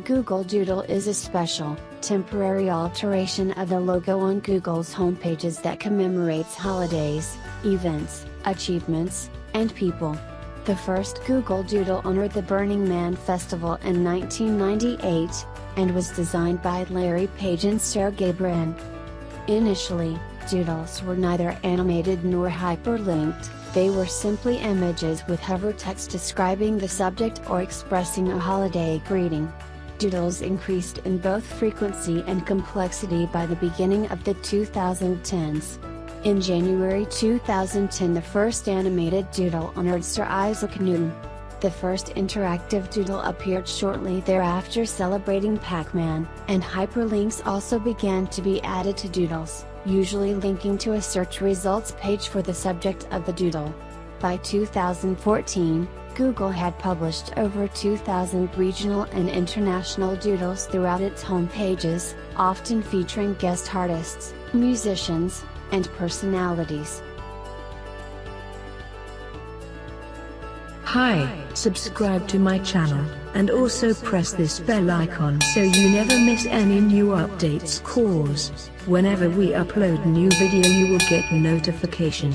Google Doodle is a special, temporary alteration of the logo on Google's homepages that commemorates holidays, events, achievements, and people. The first Google Doodle honored the Burning Man festival in 1998, and was designed by Larry Page and Sergey Brin. Initially, doodles were neither animated nor hyperlinked, they were simply images with hovertext describing the subject or expressing a holiday greeting. Doodles increased in both frequency and complexity by the beginning of the 2010s. In January 2010, the first animated doodle honored Sir Isaac Newton. The first interactive doodle appeared shortly thereafter celebrating Pac-Man, and hyperlinks also began to be added to doodles, usually linking to a search results page for the subject of the doodle. By 2014, Google had published over 2,000 regional and international doodles throughout its home pages, often featuring guest artists, musicians, and personalities. Hi, subscribe to my channel, and also press this bell icon so you never miss any new updates, cause whenever we upload new video you will get notification.